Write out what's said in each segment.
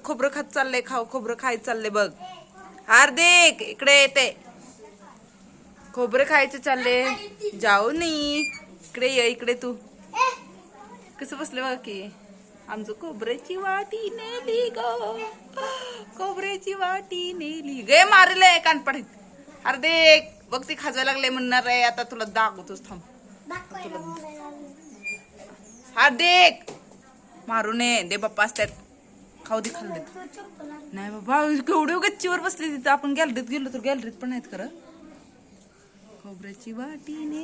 खोबरं खात चाललंय, खोबरं खायचं चाललंय बघ. हार्दिक इकडे येते, खोबरं खायचं चालले. जाऊ नाही, इकडे ये, इकडे तू कसं बसले बघ की. आमचं खोबऱ्याची वाटी नेली ग, खोबऱ्याची वाटी नेली गे. मारले कानपडीत. हार्दिक बघ ती खाजवायला लागले म्हणणार आहे. आता तुला दाखवतोच, थांब. हार्दिक मारू नये, दे बाप्पा असतात, खाऊ दे, खाल्ले नाही बाबा. केवढे गच्चीवर बसले तिथं. आपण गॅलरीत गेलो तर गॅलरीत पण आहेत खरं. खोबऱ्याची वाटीने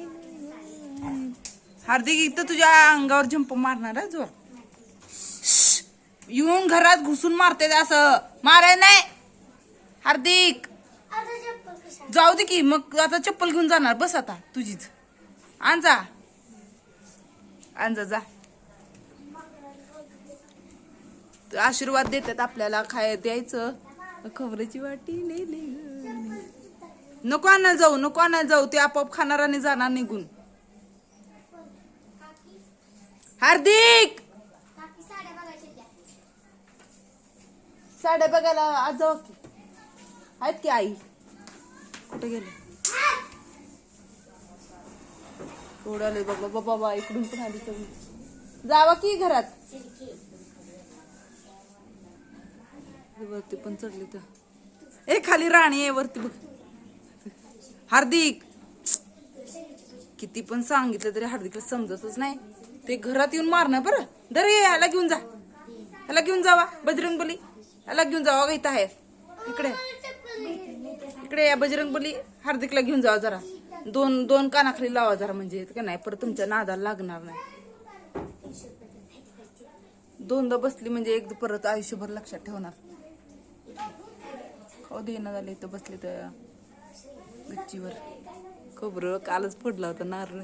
हार्दिक इथं तुझ्या अंगावर जंप मारणार आहे जोर. येऊन घरात घुसून मारते असं माराय नाही. हार्दिक जाऊ दे की मग, आता चप्पल घेऊन जाणार. बस आता तुझीच, आण जा, आण जा, जा. आशीर्वाद देतात आपल्याला, खाय द्यायचं. खोबऱ्याची वाटी नेली, नको आणायला जाऊ, नको आणायला जाऊ. ते आपोआप खाणार आणि जाणार निघून. हार्दिक साड्या बघायला आज जाऊ की, आहेत की. आई कुठे गेले? उडाले बाबा, बाबा इकडून पण आली तर जावा की घरात. वरती पण चढली तर ए, खाली राणी आहे वरती बघ. हार्दिक किती पण सांगितलं तरी हार्दिकला समजतच नाही. ते घरात येऊन मारणं बरं. दर ह्याला घेऊन जा, ह्याला घेऊन जावा. बजरंगबली ह्याला घेऊन जावा. अगं इथं आहे, इकडे इकडे या बजरंगबली. हार्दिकला घेऊन जावा जरा. दोन दोन कानाखाली लावा जरा, म्हणजे का नाही परत तुमच्या नादाला लागणार नाही. दोनदा बसली म्हणजे एक परत आयुष्यभर लक्षात ठेवणार. खाऊ देणं झाले इथं बसले तर गच्चीवर. खोबरं कालच पडला होता नारळ.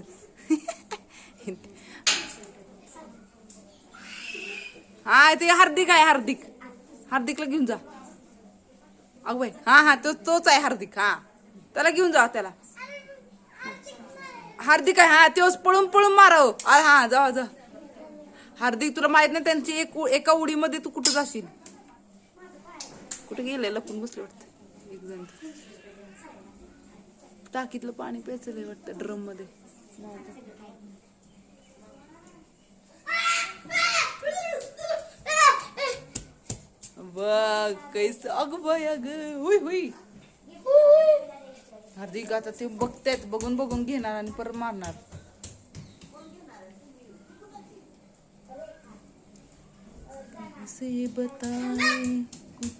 हा ते हार्दिक आहे, हार्दिक. हार्दिकला घेऊन जा. अग बाई, हा हा तोच आहे हार्दिक. हा त्याला घेऊन जा, त्याला. हार्दिक आहे, हा तोच. पळून पळून माराव. हा जा जा. हार्दिक तुला माहित नाही त्यांची एका उडीमध्ये तू कुठं जाशील. कुठे गेले, लपून बसले वाटतं एक जण. टाकीतलं पाणी प्यायचं वाटतं ड्रम मध्ये. बघ कैस. अग बाय, अग हुई हुई. हार्दिक आता ते बघतायत, बघून बघून घेणार आणि परत मारणार. से बताए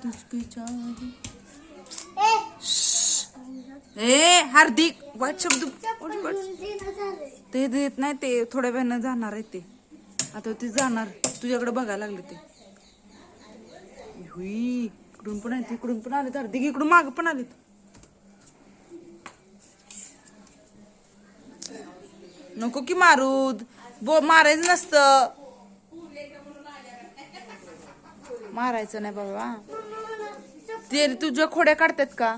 तुझको चाहे. ए हार्दिक वाईट शब्द ते देत नाही. ते थोड्या वेळानं जाणार आहे ते. आता ते जाणार तुझ्याकडे बघायला लागले ते. हुई इकडून पण आहेत, इकडून पण आले. हार्दिक इकडून माग पण आलेत. नको की मारू, मारायचं नसतं. मारायचं नाही बाबा. ते तुझ्या खोड्या काढतात का?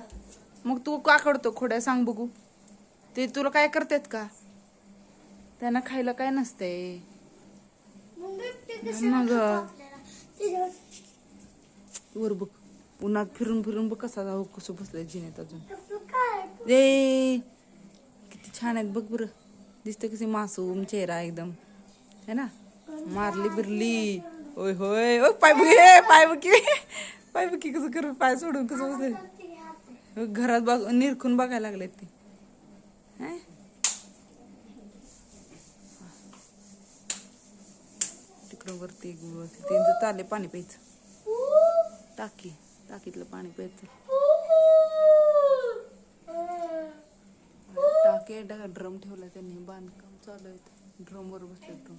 मग तू का काढतो खोड्या, सांग बघू. ते तुला काय करतात का? त्यांना खायला काय नसतंय. मग वर बघ, उन्हात फिरून फिरून बघ कसा जाऊ, कसं बसलाय जिन्यात अजून. ए किती छान आहेत बघ बरं. दिसतं कशी मासूम चेहरा एकदम, है ना. मारली बिरली. होय होय. पाय बघ, पाय बघ, पाय बघ कसं कर, पाय सोडून कसं बसले घरात. बघ निरखून बघायला लागले ते. तिकडं वरती त्यांचं चालले पाणी प्यायचं. टाकीतलं पाणी प्यायचं. टाकी ड्रम ठेवलाय त्यांनी, बांधकाम चालू आहे. ड्रम वर बसले. ड्रम.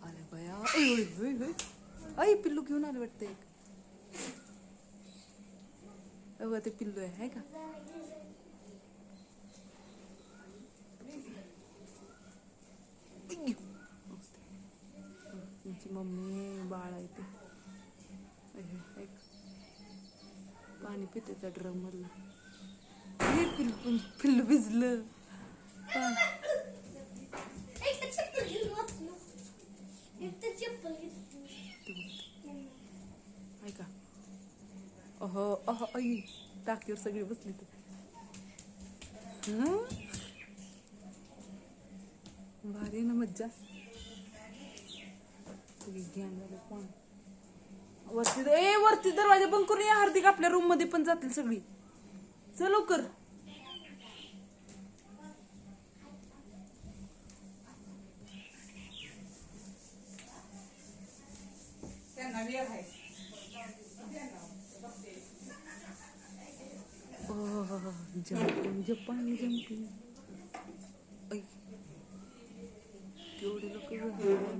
अरे बया, आई पिल्लू घेऊन आले वाटतं एक. अगं ते पिल्लू आहे का? त्यांची मम्मी बाळ आहे ते. पाणी पिते त्या ड्रम मधलं. पिल्लू भिजलं. अहो अहो आई टाकीवर सगळी बसली तर हं? भारी आहे ना मज्जा. सगळी गँग आली पण वरती दरवाजा बंद करून या. हार्दिक आपल्या रूम मध्ये पण जातील सगळी. चल लवकर. जपान जम्पिंग केवढे लोक 1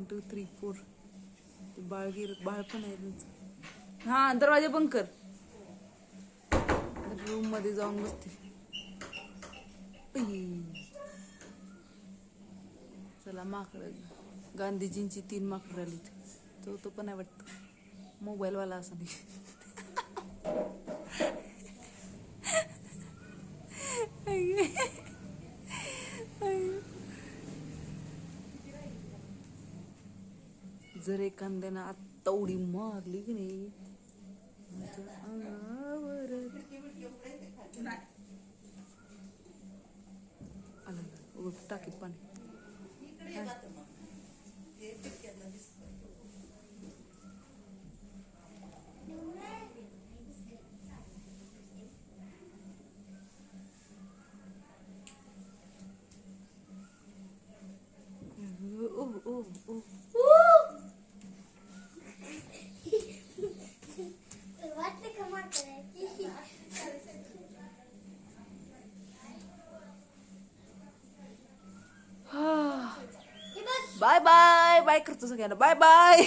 2 3 4 बाळ पण आहे त्यांचं. हा दरवाजा बंद कर. रूम मध्ये जाऊन बसते. चला माकड गांधीजींची 3 माकड आली. तो पण आहे वाटत मोबाईल वाला असं नाही. जर एखाद्यानं आत्ता उडी मारली की नाही माझ्या अंगावर आलं टाकीत पाणी. बाय बाय बाय करतो सगळ्यांना. बाय बाय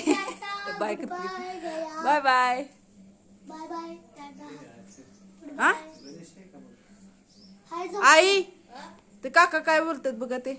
बाय करतो. बाय बाय हा आई ते काका काय बोलतात बघा ते.